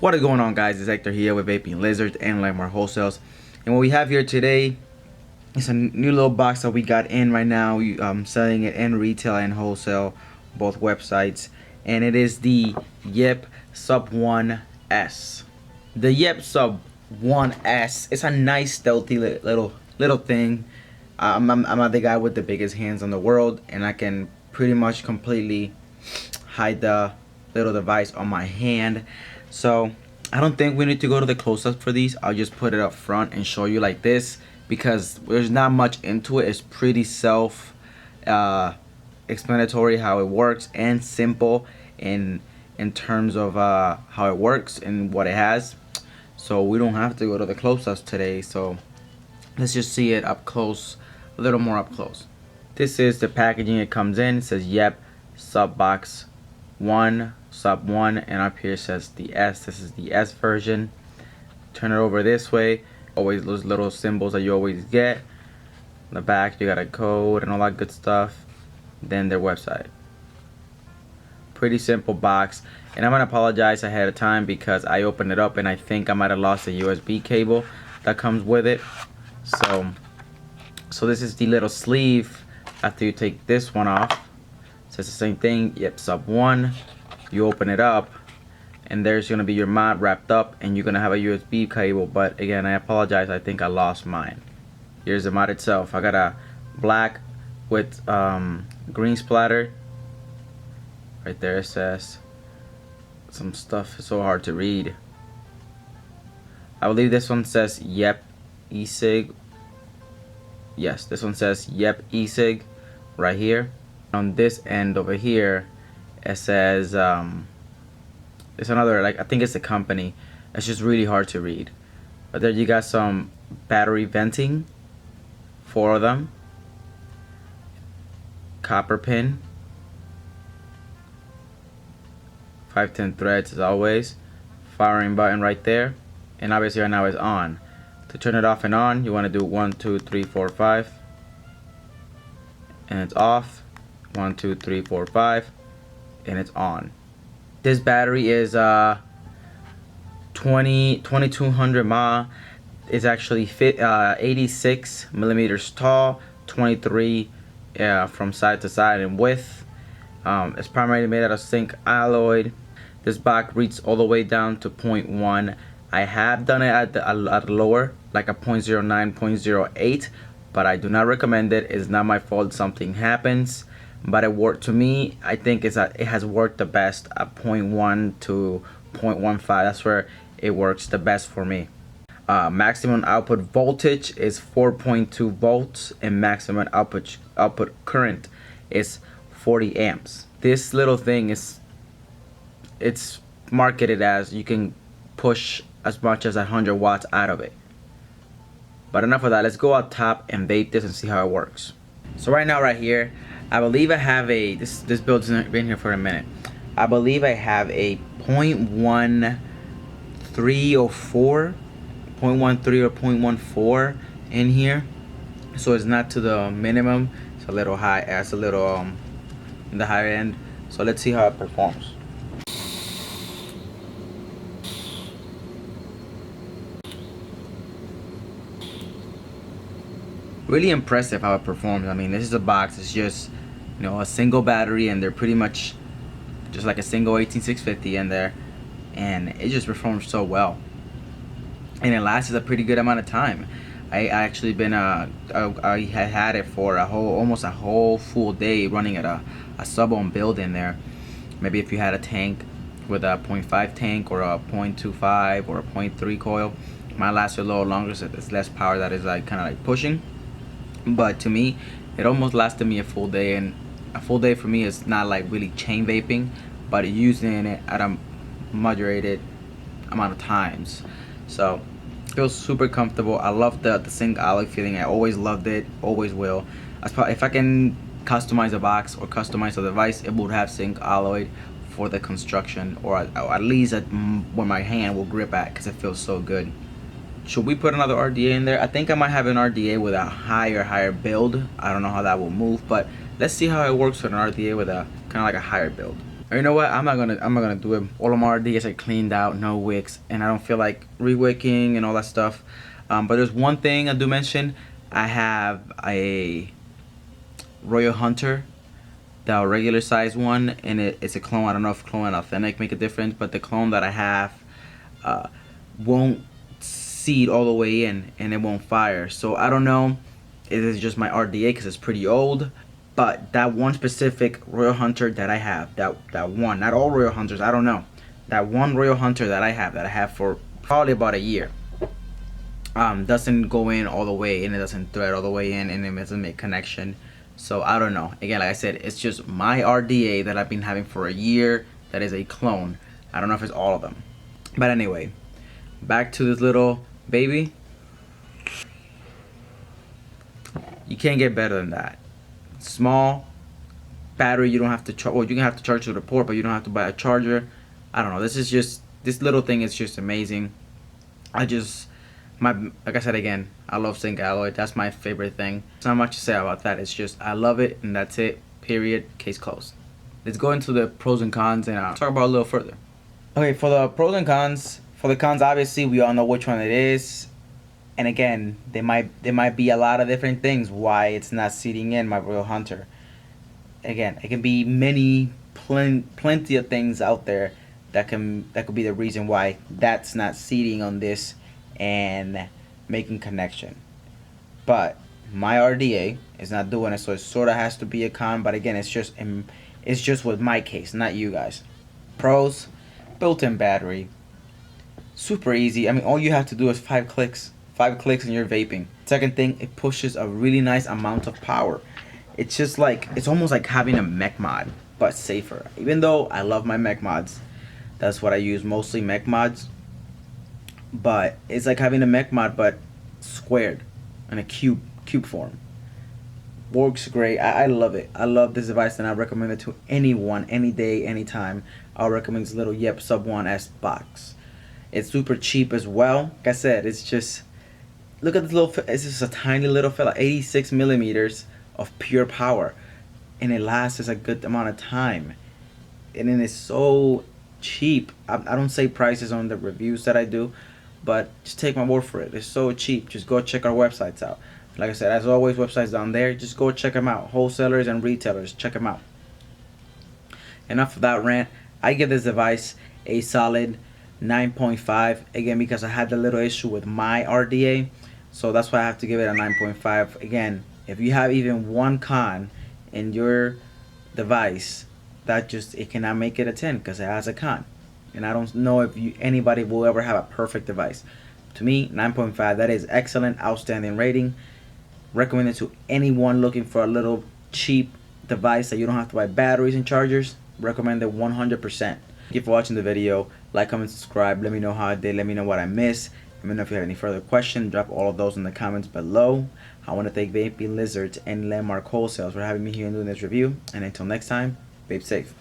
What is going on, guys? It's Hector here with Vapin Lizards and Landmark Wholesales. And what we have here today is a new little box that we got in right now. Selling it in retail and wholesale, both websites. And it is the Yep Sub 1S. The Yep Sub 1S. It's a nice stealthy little thing. I'm the guy with the biggest hands in the world, and I can pretty much completely hide the little device on my hand. So I don't think we need to go to the close-up for these. I'll just put it up front and show you like this, because there's not much into it. It's pretty self explanatory how it works, and simple in terms of how it works and what it has. So we don't have to go to the close-ups today. So let's just see it up close, a little more up close. This is the packaging it comes in. It says Yep Sub Box 1 Sub 1, and up here says the S. This is the S version. Turn it over this way. Always those little symbols that you always get. In the back you got a code and all that good stuff. Then their website. Pretty simple box, and I'm gonna apologize ahead of time because I opened it up and I think I might have lost the USB cable that comes with it. So this is the little sleeve after you take this one off. It says the same thing, Yep Sub 1. You open it up and there's gonna be your mod wrapped up, and you're gonna have a USB cable. But again, I apologize, I think I lost mine. Here's the mod itself. I got a black with green splatter. Right there it says some stuff. It's so hard to read. I believe this one says Yep e-cig. Yes, this one says Yep e-cig right here. On this end over here it says it's another, like, I think it's a company. It's just really hard to read. But there you got some battery venting, 4 of them, copper pin, 510 threads as always, firing button right there, and obviously right now it's on. To turn it off and on, you want to do 1 2 3 4 5, and it's off. 1 2 3 4 5, and it's on. This battery is 2200 mAh. It's actually 86 millimeters tall, 23 from side to side in width. It's primarily made out of zinc alloy. This box reads all the way down to 0.1. I have done it at lower, like a 0.09, 0.08, but I do not recommend it. It's not my fault something happens. But it worked to me. I think it has worked the best at 0.1 to 0.15. That's where it works the best for me. Maximum output voltage is 4.2 volts, and maximum output current is 40 amps. This little thing it's marketed as you can push as much as 100 watts out of it. But enough of that. Let's go up top and vape this and see how it works. So right now, right here, I believe I have a, this build's been here for a minute. I believe I have a 0.13 or 4, 0.13 or 0.14 in here. So it's not to the minimum. It's a little high. It's a little in the higher end. So let's see how it performs. Really impressive how it performs. I mean, this is a box. It's just, you know, a single battery, and they're pretty much just like a single 18650 in there, and it just performs so well, and it lasts a pretty good amount of time. I actually been I had it for almost a whole full day running at a sub-ohm build in there. Maybe if you had a tank with a 0.5 tank or a 0.25 or a 0.3 coil, it might last a little longer, so it's less power that is like kind of like pushing. But to me, it almost lasted me a full day, and a full day for me is not like really chain vaping, but using it at a moderated amount of times. So it feels super comfortable. I love the zinc alloy feeling. I always loved it, always will. If I can customize a box or customize a device, it would have zinc alloy for the construction, or at least where my hand will grip at, because it feels so good. Should we put another RDA in there? I think I might have an RDA with a higher build. I don't know how that will move, but let's see how it works with an RDA with a kind of like a higher build. Or you know what? I'm not gonna do it. All of my RDs are cleaned out, no wicks, and I don't feel like re-wicking and all that stuff. But there's one thing I do mention. I have a Royal Hunter, the regular size one, and it's a clone. I don't know if clone and authentic make a difference, but the clone that I have won't seed all the way in, and it won't fire. So I don't know. It is just my RDA because it's pretty old. But that one specific Royal Hunter that I have, that one, not all Royal Hunters, I don't know. That one Royal Hunter that I have for probably about a year, doesn't go in all the way, and it doesn't thread all the way in, and it doesn't make connection. So I don't know. Again, like I said, it's just my RDA that I've been having for a year. That is a clone. I don't know if it's all of them. But anyway, back to this little baby. You can't get better than that. Small battery. You don't have to charge. Well, you can have to charge to the port, but you don't have to buy a charger. I don't know. This little thing is just amazing. Like I said again, I love zinc alloy. That's my favorite thing. There's not much to say about that. It's just I love it, and that's it. Period. Case closed. Let's go into the pros and cons, and I'll talk about it a little further. Okay, for the pros and cons. For the cons, obviously, we all know which one it is. And again, there might be a lot of different things why it's not seating in my Royal Hunter. Again, it can be plenty of things out there that could be the reason why that's not seating on this and making connection. But my RDA is not doing it, so it sort of has to be a con. But again, it's just with my case, not you guys. Pros: built-in battery, super easy. I mean, all you have to do is 5 clicks. 5 clicks and you're vaping. Second thing, it pushes a really nice amount of power. It's just like, it's almost like having a mech mod, but safer. Even though I love my mech mods, that's what I use, mostly mech mods. But it's like having a mech mod, but squared in a cube form. Works great. I love it. I love this device, and I recommend it to anyone, any day, anytime. I'll recommend this little Yep Sub 1S box. It's super cheap as well. Like I said, it's just, look at this little, it's just a tiny little fella, 86 millimeters of pure power, and it lasts a good amount of time, and then it's so cheap. I don't say prices on the reviews that I do, but just take my word for it. It's so cheap. Just go check our websites out. Like I said, as always, websites down there. Just go check them out. Wholesalers and retailers, check them out. Enough of that rant. I give this device a solid 9.5, again, because I had the little issue with my RDA, so that's why I have to give it a 9.5. Again, if you have even one con in your device, it cannot make it a 10 because it has a con. And I don't know if anybody will ever have a perfect device. To me, 9.5, that is excellent, outstanding rating. Recommend it to anyone looking for a little cheap device that you don't have to buy batteries and chargers. Recommend it 100%. Thank you for watching the video. Like, comment, subscribe. Let me know how I did. Let me know what I missed. Let me know if you have any further questions. Drop all of those in the comments below. I want to thank Vapin, Lizards, and Landmark Wholesales for having me here and doing this review. And until next time, vape safe.